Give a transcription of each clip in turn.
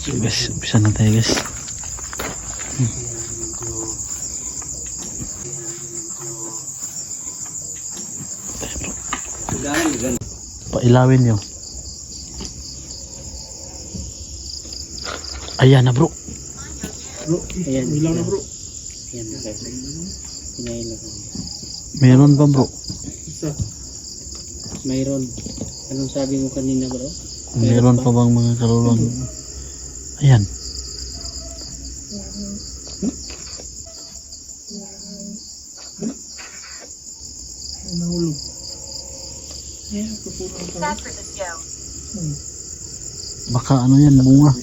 So guys, umpisa na tayo guys. Pailawin nyo. Ayan na bro. Bro, Ayan. ilaw na bro. Ayan na guys. Pinailan. Meron ba bro? Isa. Mayroon. Anong sabi mo kanina bro? Meron pa bang mga kaluluwang? Ayan. Nahulog. Ayan, pupulang pa. Baka ano yan, bunga.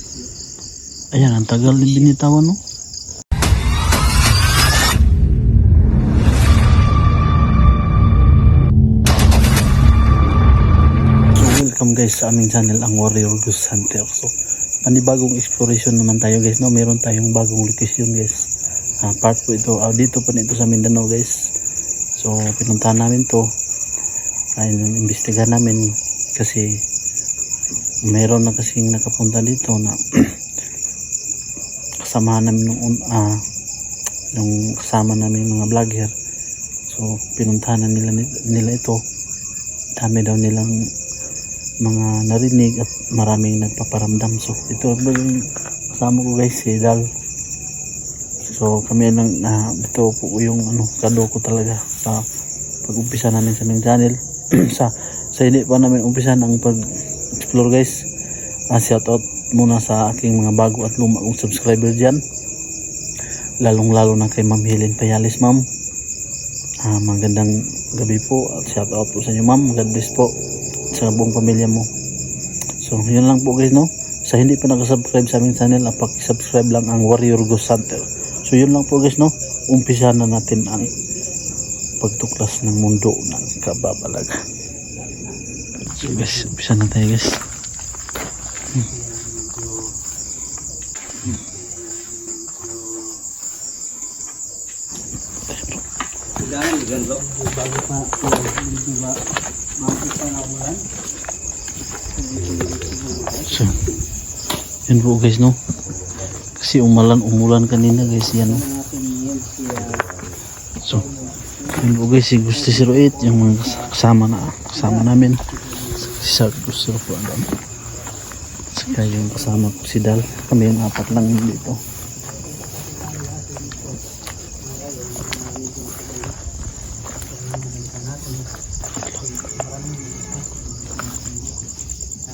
Ayan, ang tagal din binitawan no. So welcome guys sa aming channel, ang Warrior Ghost Hunter. So panibagong exploration naman tayo guys no. Meron tayong bagong location guys. Part po ito, dito po nito sa Mindanao guys. So pinuntahan namin to. Ay imbestigahan namin kasi meron na kasing nakapunta dito na kasamahan namin yung kasama namin mga vlogger. So pinuntahan na nila ito. Dami daw nilang mga narinig at maraming nagpaparamdam. So ito yung kasama ko guys, si Dal. So kami lang ito po yung kado ko talaga sa pag-umpisa namin sa aming channel. sa hindi pa namin umpisan ang pag-explore guys. Shout out muna sa aking mga bago at luma kong subscriber dyan, lalong lalo na kay Ma'am Helen Payalis. Ma'am, magandang gabi po at shout out po sa inyo ma'am. God bless po sa buong pamilya mo. So yun lang po guys no. Sa hindi pa nakasubscribe sa aming channel, paki-subscribe lang ang Warrior Ghost Hunter. So yun lang po guys no. Umpisa na natin ang pagtuklas ng mundo ng kababalaga. So guys, umpisa na tayo guys. Bago pa. Diba? Bago pa na ulan. So yun po guys no. Kasi umulan kanina guys yan no. So yun po guys, si Gusti 08 yung mga kasama namin. Si Sir Gusti po andun. Saka yung kasama ko si Dal. Kami yung apat lang dito.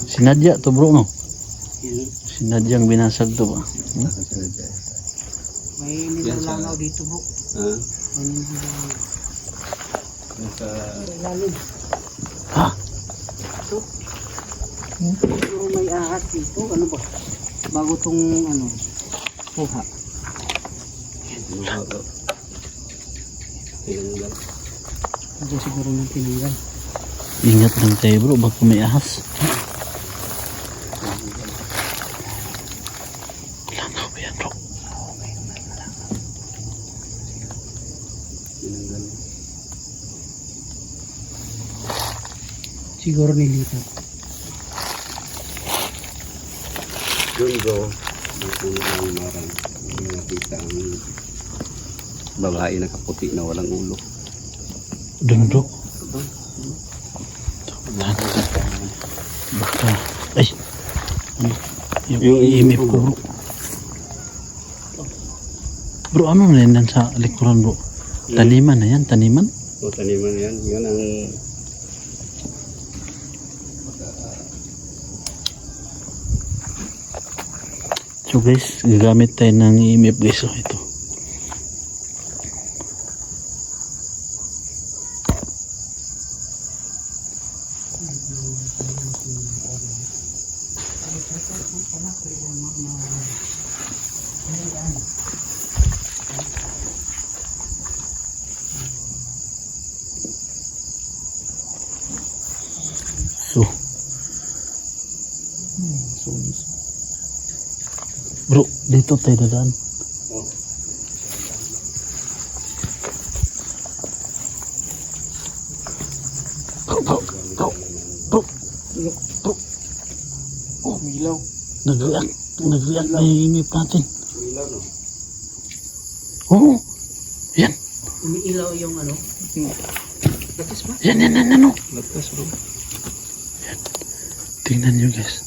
Si Nadia to bro no? Si Nadia ang binasag to ba? May nilalangaw dito bro. May nilalangaw. Lalim. Ha? Ito. Siguro may ahas dito. Ano ba? Bago tong puha. Ito siguro nang tinanggal. Ingat lang tayo bro, baka may ahas. Langaw ba yan bro? Siguro nilipat. Doon bro, dito na ang marang nakita ang babae na kaputi na walang ulo. Doon bro. Baka, ay, yung iimip ko bro. Bro, ano na yan sa likuran bro? Taniman na yan, taniman? O taniman yan, yun ang So guys, gagamit tayo ng EMF guys. So ito. So bro, dito tayo dadaan. Oh, ilaw. Nagreact. Nag-react na yung imip natin. Ilaw, no? Oo. Yan. Umiilaw yung ano. Yan, ano. Lakas, bro. Tingnan nyo guys.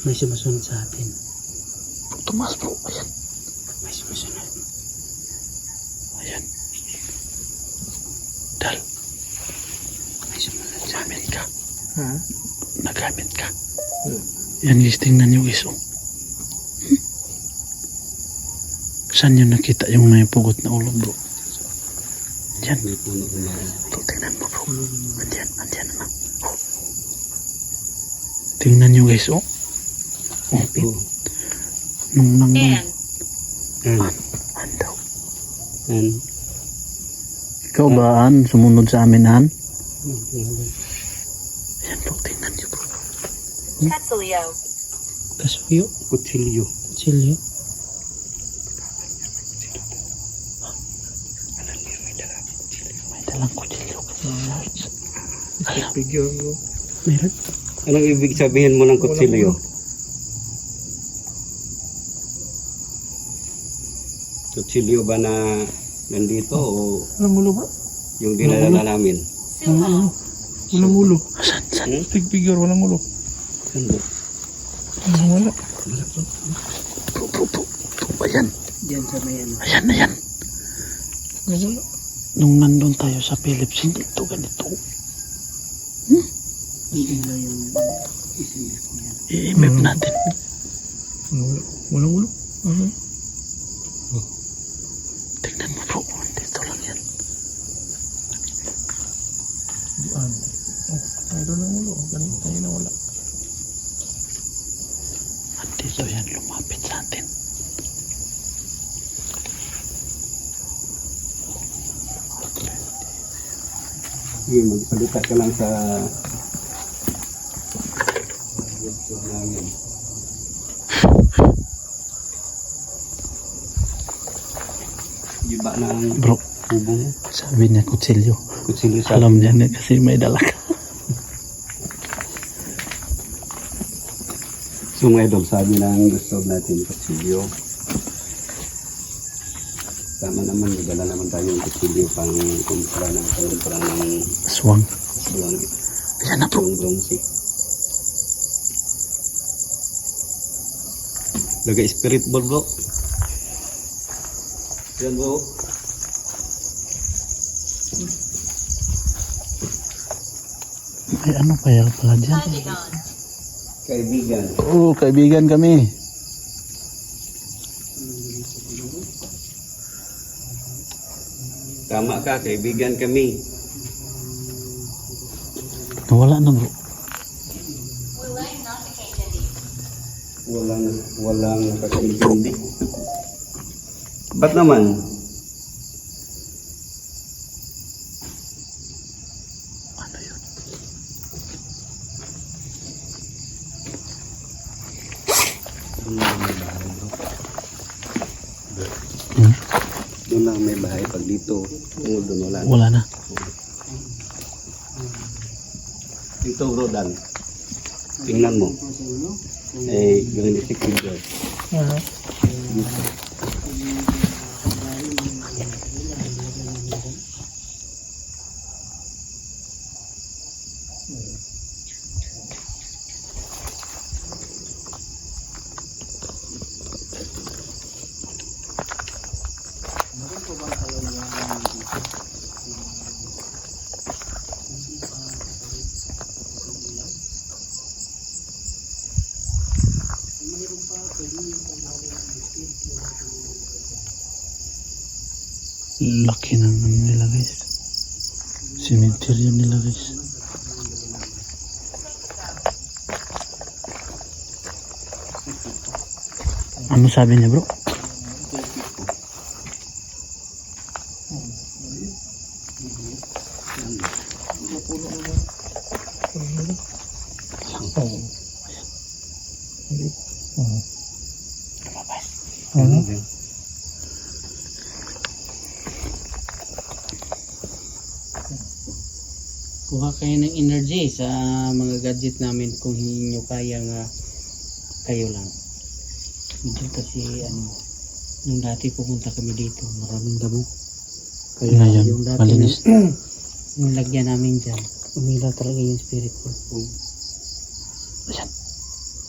May sumusunod sa atin. Tumas bro. Ayan. May sumusunod. Ayan. Dal. May sumunod sa amin. Gamit ka. Ha? Nagamit ka. Yan guys, tingnan nyo guys. Oh. Saan nyo nakita yung may pugot na ulo bro? Yan. May puno na. Ito, tingnan mo bro. Andiyan na. Oh. Tingnan nyo guys. Oh. Oh. Oh. Nung An. daw. An. Ikaw ba An? Sumunod sa amin An? Yan bro, tingnan nyo bro. Katsulio. Kasuyo. Kutsilyo. Chilyo. May dalang kutsilyo. Figure mo. Meron? Anong ibig sabihin mo ng kutsilyo? Kutsilyo ba na nandito o Walang ulo ba? yung dinadala namin? Sumo. Walang ulo. Saan? Stick figure, walang ulo. Ano? Wala. Bro. Ayan. Diyan sa may ano. Ayan. Wala. Nung nandun tayo sa Philips, hindi ito ganito. Umiilaw yung isimip niya. I-imip natin. Wala. Walang ulo. Tingnan mo bro. Dito lang yan. Diyan. Oh, mayroon ng ulo. Ganito tayo na wala. At dito yan lumapit sa atin. Sige, magsalita ka lang sa gusto namin. Iba ng Bro, kubo mo. sabi niya kutsilyo. Kutsilyo sa Alam niya na kasi may dala ka. So mga idol, sabi ng gusto natin kutsilyo. Tama naman, magdala naman tayong kutsilyo pang kumpra ng Aswang. sulang Ayan na bro. yung bronze. Lagay spirit ball bro. Yan bro. May ano kaya pala dyan? Pentagon. Kaibigan. Oo, kaibigan kami. Tama ka, kaibigan kami. Nawala na bro. Wilayang nakakaintindi. Walang nakakaintindi. Ba't naman? Ano yun? Doon lang may bahay. Pag dito, tungod doon wala. Wala na. Dito bro, Dan. Tingnan mo. Eh, ganun si Kinder. Laki ng ano nila guys. Cemetery nila guys. Ano sabi niya bro? Kuha kayo ng energy sa mga gadget namin kung hindi nyo kaya nga kayo lang. Medyo kasi nung dati pupunta kami dito, maraming damo. Kaya Ngayon, yung dati malinis. yung lagyan namin dyan, umila talaga yung spirit ko. Ayan.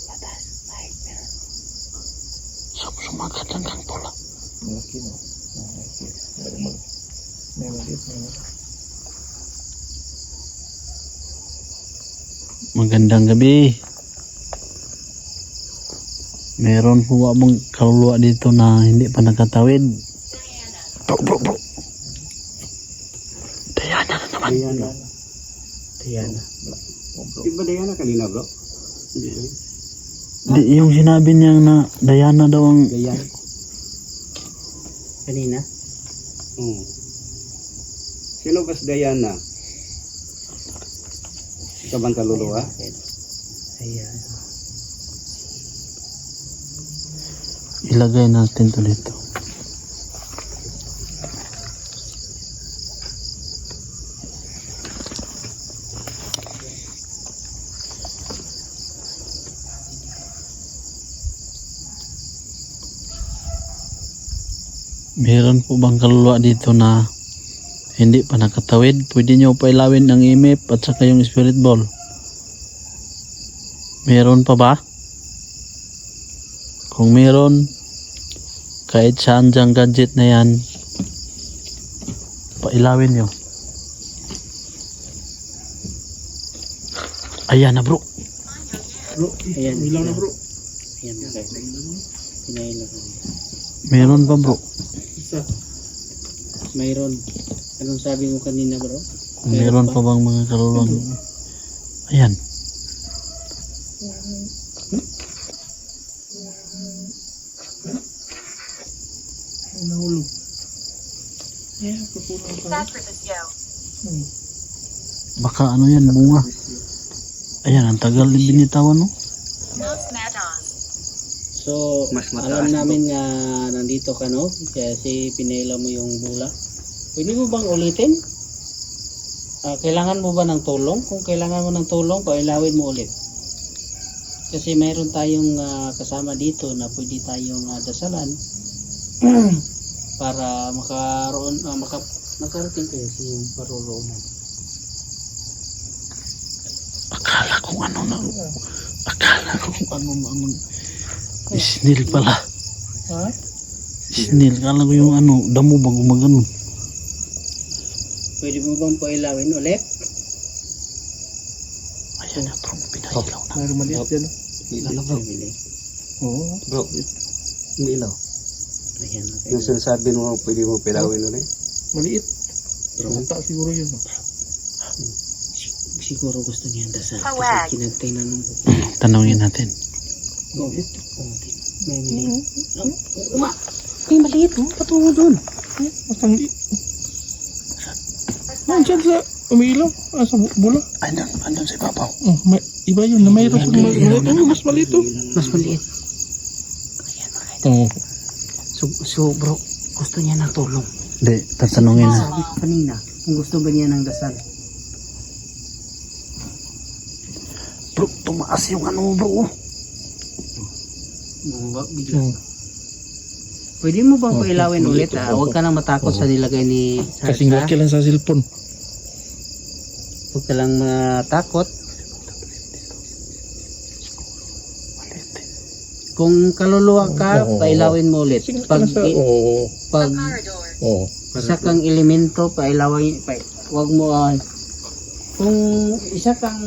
Patas, ay, meron. Sumagat lang kang pula. Malaki no. Malaki. May maliit. Magandang gabi. Meron po bang kaluluwa dito na hindi pa nakatawid? Bro. Diana na naman. Diana. Diana. Di ba Diana kanina bro? Hindi. Di, yung sinabi niyang na Diana daw ang... Diana. Kanina? Sino ba si Diana? Ikaw bang kaluluwa? Ayan. Ilagay natin to dito. Meron po bang kaluluwa dito na hindi pa nakatawid? Pwede nyo pailawin ang imip at saka yung spirit ball. Meron pa ba? Kung meron, kahit saan dyang gadget na yan, pailawin nyo. Ayan na bro. Bro, Ayan. ilaw na bro. Ayan, okay. Pinailan kami. Meron pa bro. Isa. Mayroon. Anong sabi mo kanina bro? Meron pa bang mga kaluluwang? Ayan. Ay, nahulog. Yeah, kapulang pa. Sacrificio. Baka ano yan, bunga. Ayan, ang tagal din binitawan no? Los Matos. So, Mas mataas alam namin nga nandito ka no? Kasi pinaila mo yung bula. Pwede mo bang ulitin? Kailangan mo ba ng tulong? Kung kailangan mo ng tulong, pailawin mo ulit. Kasi mayroon tayong kasama dito na pwede tayong dasalan para makarating kayo sa yung paruroonan. Akala ko kung ano Snail pala. Ha? Snail, akala ko yung ano, damo ba gumaganon. Pwede mo bang pailawin ulit? Ayan yung bro, pinailaw na. Mayroon maliit yan. No? Ilaw bro. Oo. Bro, may ilaw. Ayan, okay. Yung sinasabi mo, pwede mo pilawin ulit. Maliit. Pero mata siguro yun. No? Siguro gusto niya dasal. Pawag. Kasi tinanong ko. Tanungin natin. May maliit. May maliit mo. Patungo doon. Mas ang liit. Nandiyan sa umiilaw. Sa bula. Andun sa ibabaw. May, iba yun. Na mayroon sa maliit. Mas maliit. Mas maliit. Oo. So bro, gusto niya ng tulong. Hindi, tatanungin na. Sabi ko kanina, kung gusto ba niya ng dasal. Bro, tumaas yung ano bro. Bigla. Pwede mo bang pailawin ulit? Huwag ka nang matakot sa nilagay ni Kasing Sarsa. laki lang sa cellphone. Huwag ka lang matakot. Kung kaluluwa ka, Oo. pailawin mo ulit. Sige Pag, lang sa... Oo. pag Corridor. Oo. isa kang elemento, pailawin, huwag mo, kung isa kang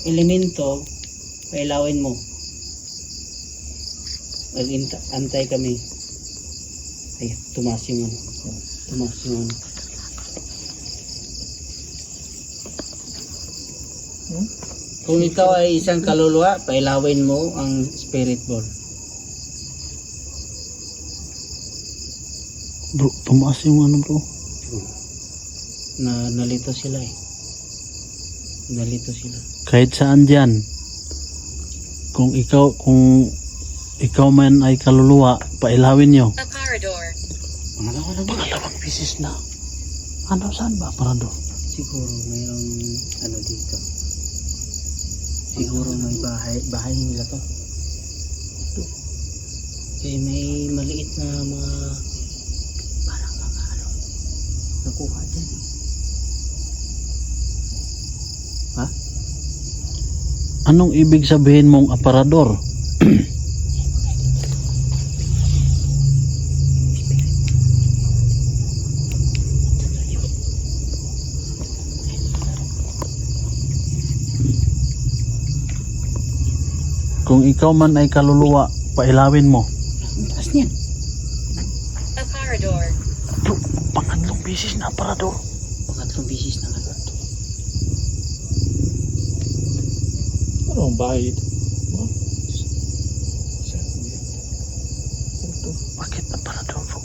elemento, pailawin mo. Antay kami. Ay, tumaas yung ano. Tumaas yung ano. Kung ikaw ay isang kaluluwa, pailawin mo ang spirit ball. Bro, tumaas yung ano bro. Nalito sila eh. Nalito sila. Kahit saan dyan. Kung ikaw man ay kaluluwa, pailawin nyo. A corridor. Pangalawang beses na. Ano, saan ba? Parado. Siguro mayroong ano dito. Siguro may bahay nila to. Kaya may maliit na mga parang mga ano nakuha dyan. Ha? Anong ibig sabihin mong aparador? Kung ikaw man ay kaluluwa, pailawin mo. Ang taas niyan. Aparador. Bro, pangatlong beses na aparador. Pangatlong bisis na nga. Ano ang bahay ito? Ba? Bakit aparador, bro?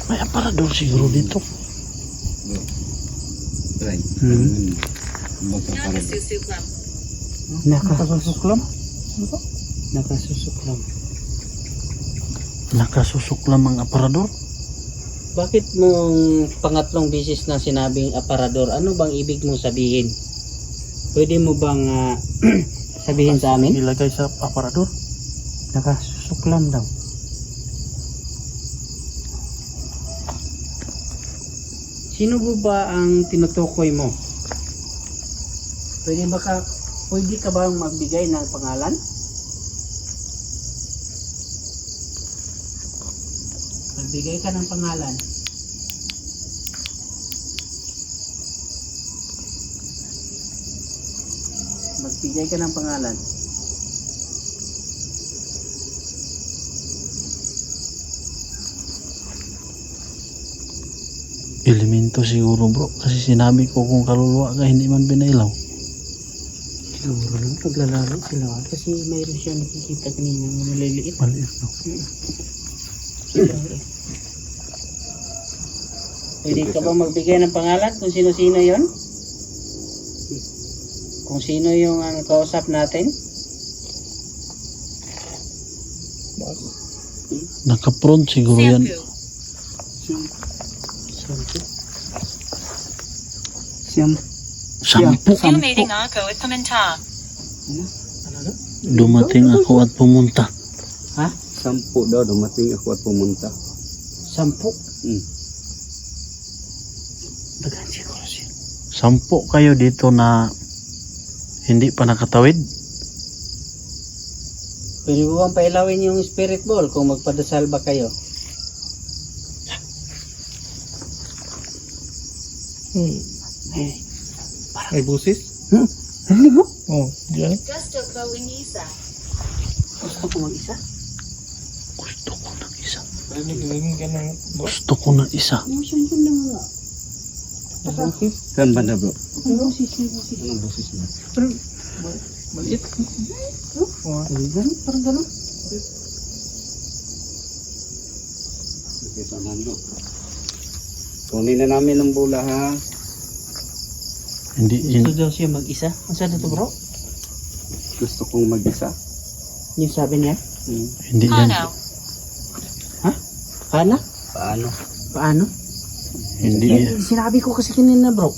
May aparador siguro dito. Right. Magkaparad. Nakasusuklam. Nakasusuklam? Nakasusuklam. Nakasusuklam ang aparador? Bakit mong pangatlong bisis na sinabing aparador? Ano bang ibig mong sabihin? Pwede mo bang sabihin sa amin? Nilagay sa aparador? Nakasusuklam daw. Sino ba ang tinutukoy mo? Pwede ka bang magbigay ng pangalan? Magbigay ka ng pangalan. Magbigay ka ng pangalan. Elemento siguro, bro. Kasi sinabi ko kung kaluluwa ka, hindi man pinailaw. Siguro lang paglalaro sila kasi mayroon siya nakikita kanina na maliliit. Maliit, no? Pwede ka ba magbigay ng pangalan kung sino-sino yon? Kung sino yung kausap natin? Naka-front siguro yan. Shampoo. Siyam. Sampu. Dumating ako at pumunta. Dumating ako at pumunta. Ha? 10 daw, dumating ako at pumunta. 10. Dagan siguro siya. 10 kayo dito na hindi pa nakatawid. Pwede mo bang pailawin yung spirit ball kung magpadasal ba kayo? May busis? Narinig mo? Oh, diyan. Gusto ko inisa. Gusto ko mag-isa? Gusto ko ng isa. Rinig ka ng Gusto ko ng isa. Yun lang nga. busis? Kan banda bro? Ang boses, may boses. Anong boses mo? Maliit. Oh, Parang ganun. Okay, Fernando. Kunin na namin ang bola ha. Hindi, Gusto daw siya mag-isa. Ang saan na to bro? Gusto kong mag-isa. Yung sabi niya? hindi yan. Ano? Paano? Paano? Paano? Hindi yan. Sinabi ko kasi kanina bro,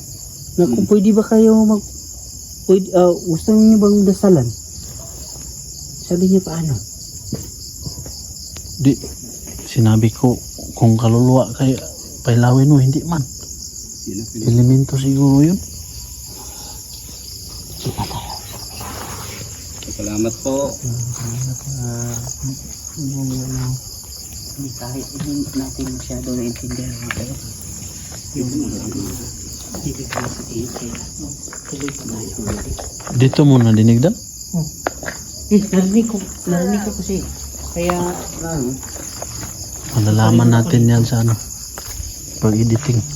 na kung pwede ba kayo gusto niyo bang dasalan? Sabi niya paano? Di, sinabi ko kung kaluluwa kayo, pailawin mo, hindi man. Yun ang pinag- Elemento siguro yun. Salamat po. Hindi kahit hindi natin masyado naintindihan mga kayo. Yung hindi ka masatiin sila. Tuloy pa tayo. Dito mo nadinig daw? Narinig ko kasi. Kaya, Malalaman natin yan sa ano, pag-editing.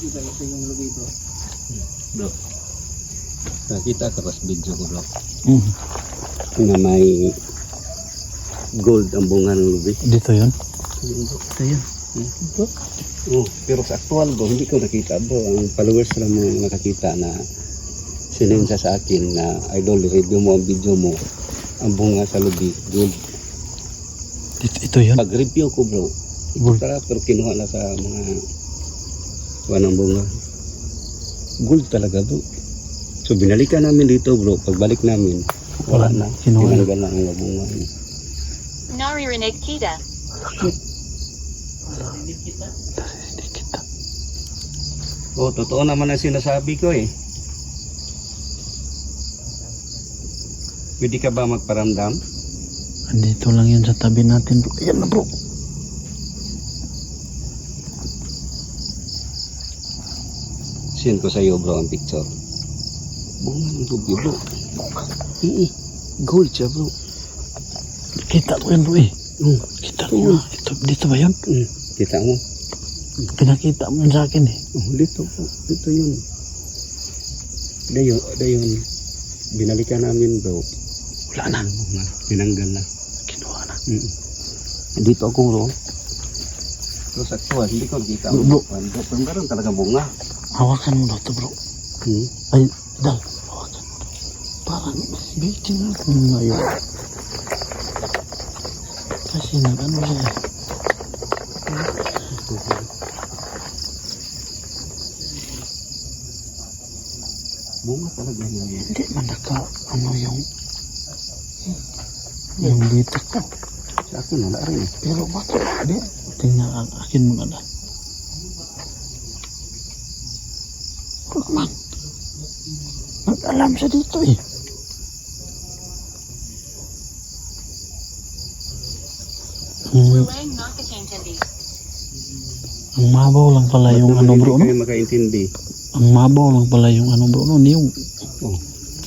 iba ito yung lubi bro. Bro. Nakita ka pas video ko bro. Mm. Na may gold ang bunga ng lubi. Dito yun. Ito yun. Oh, pero sa actual bro, hindi ko nakita bro. Ang followers lang mo nakakita na sinensa sa akin na idol, review mo ang video mo. Ang bunga sa lubi, gold. Ito yun. Pag-review ko bro, ito Gold. pala pero kinuha na sa mga wanang bunga. Gold talaga bro. So binalikan namin dito bro, pagbalik namin, wala na. Kinuha na. Tinanggal na ang mga bunga. Naririnig kita. Hindi kita. Oh, totoo naman ang sinasabi ko eh. Pwede ka ba magparamdam? Andito lang yun sa tabi natin bro. Ayan na bro. Send ko sa iyo bro ang picture. Bunga ng lubi bro. Gold siya bro. Kita ko yun bro eh. Kita ko yun. Dito ba yun? Kita mo? Pinakita mo yun sa akin eh. Oh, dito po. Dito yun. Dayon. Binalikan namin bro. Wala na. Tinanggal na. Kinuha na. Dito ako bro. Pero sa actual, hindi ko kita. Bro. Pero meron talaga bunga. Hawakan mo daw to bro. Ay, dal. Hawakan mo. Parang bitin na ngayon. Kasi nag-ano siya. Bunga talaga yan. Hindi man ano yung dito ko. Sa akin wala rin eh. Pero bakit hindi? Tingnan ang akin mo na dal. Man. Nag-alam siya dito eh. Relaying nakatintindi. Ang mabaw lang pala yung ano bro, no? Hindi kayo makaintindi. Ang mabaw lang pala yung ano bro, no? Yung Oh,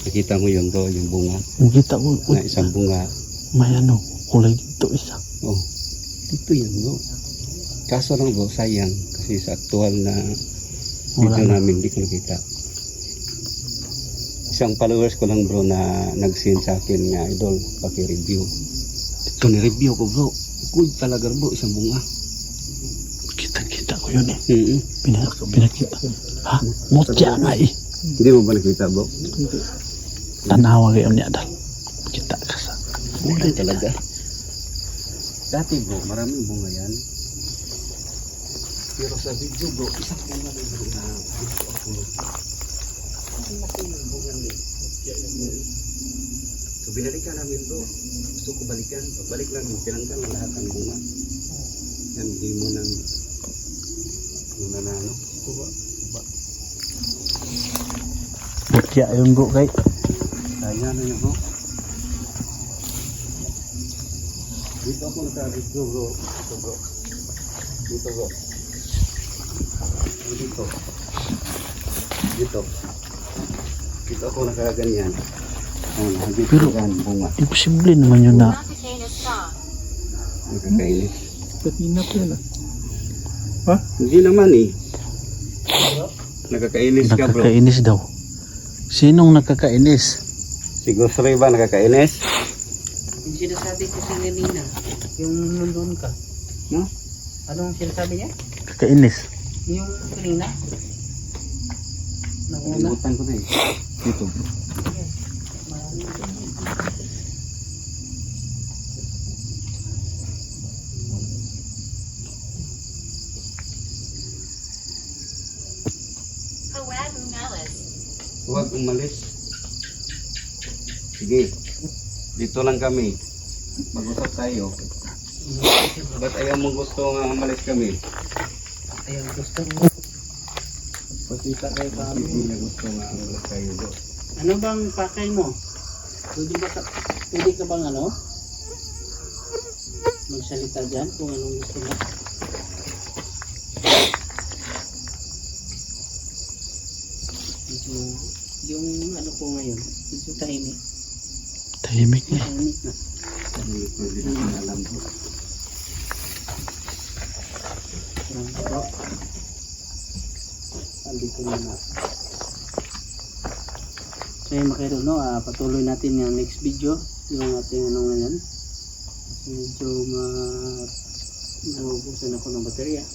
nakita mo yun bro, yung bunga. kita ko, Na isang bunga. may ano, kulay dito isa. Oh, dito yan bro. Kaso lang bro, sayang. Kasi sa aktual na Wala video na. namin, hindi ko nakita. Isang followers ko lang bro na nag-send sa akin nga idol, paki-review. Ito ni-review ko bro. Good talaga bro, isang bunga. Kita ko yun eh. Mm-hmm. Pinakita. Ha? Mutya nga eh. Hindi mo ba nakita bro? Tanawa kayo niya dal. Kita ka sa. Buhay talaga. Dati bro, maraming bunga yan. Pero sa video bro, isang bunga lang bro na gusto ako. Ang laki ng bunga niya. So binalikan namin bro. Gusto ko balikan. Pagbalik namin, tinanggal ang lahat ng bunga. Yan, hindi mo nang muna na ano. Mutya yun bro kay. Kaya na yun bro. Dito ako naka-video bro. Dito bro. Dito bro. Dito. Dito. Dito ako nakaganyan. Dito Pero- yan, bunga. Imposible naman yun na. Nakatintindi sa. Nakakainis. Katina po yun Hindi naman eh. Nakakainis ka bro. Nakakainis daw. Sinong nakakainis? Si Gusroy ba nakakainis? Yung sinasabi ko sa kanina, yung nandun ka. No? Anong sinasabi niya? Kakainis. Yung kanina? Nauna? Nakalimutan ko na eh. Dito bro. Hawad Umalis. Huwag umalis. Sige. Dito lang kami. Mag-usap tayo. Ba't ayaw mong gusto nga umalis kami? Ayaw gusto mo. Pasita kayo sa Hindi amin. na gusto nga umalis tayo bro. Ano bang pakay mo? Pwede ka bang ano? Magsalita dyan kung anong gusto mo. Medyo, yung ano ko ngayon, medyo tahimik. Tahimik na. Tahimik na. Hindi ko hindi naman alam bro. Parang bro. Andito na na. So yun mga kaidol, no? Patuloy natin yung next video, yung ating ano ngayon. Medyo naubusan ako ng baterya.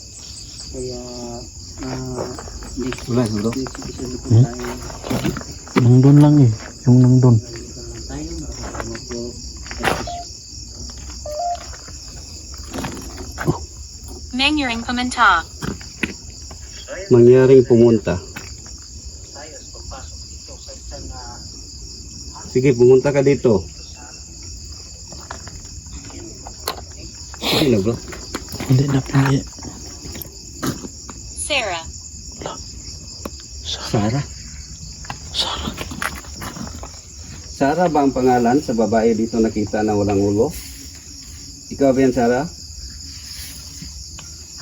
Kaya next episode po tayo. Nang doon lang eh. Yung nang doon. Tayo, maraming po. Mangyuring Pumunta. Mangyaring pumunta. Sige, pumunta ka dito. Sige na bro. Hindi na pili. Sarah. Sarah. Sarah. Sarah ba ang pangalan sa babae dito nakita na walang ulo? Ikaw ba yan, Sarah?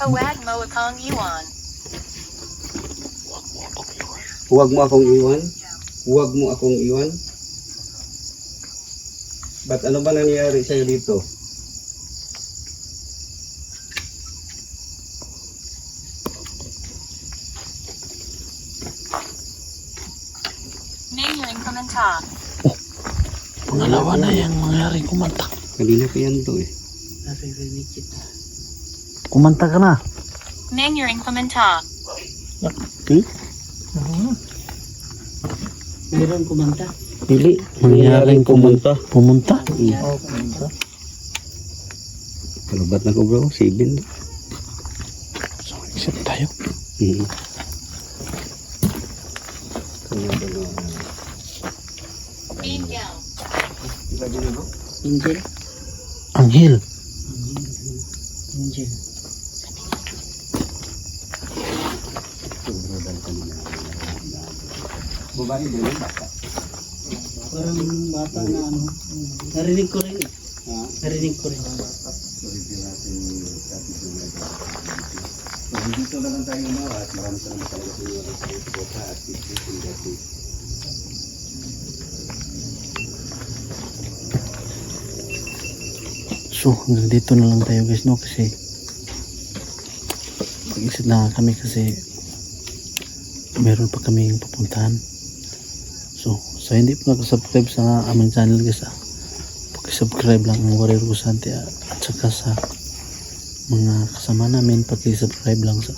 Hawag mo akong iwan. Huwag mo akong iwan. Huwag mo akong iwan. Ba't ano ba nangyari sa'yo dito? Mangyuring Pumunta. Pangalawa na yung mangyaring kumanta. Kanina pa yan to eh. Naririnig kita. Kumanta ka na. Mangyuring Pumunta. Mayroon kumanta. Pili. Mangyaring pumunta. Pumunta. Oh, pumunta. Kalubat na ko bro, 7. So, exit tayo. Mm-hmm. Angel. Angel. Anghel. Angel. Babae din yung bata. Parang bata na ano. Narinig ko rin eh. Narinig ko rin. So, dito na lang tayo na at maraming salamat talaga sa inyo sa support at tips. So, hanggang dito na lang tayo guys, no? Kasi mag-exit na kami kasi meron pa kaming pupuntahan. So hindi po nakasubscribe sa aming channel guys, paki-subscribe lang ang Warrior Gusante at saka sa mga kasama namin, paki-subscribe lang sa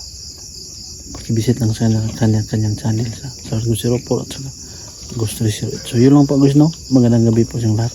paki-visit lang sa kanyang channel sa Sargo 04 at saka Ghost 308. So yun lang po guys, no? Magandang gabi po sa lahat.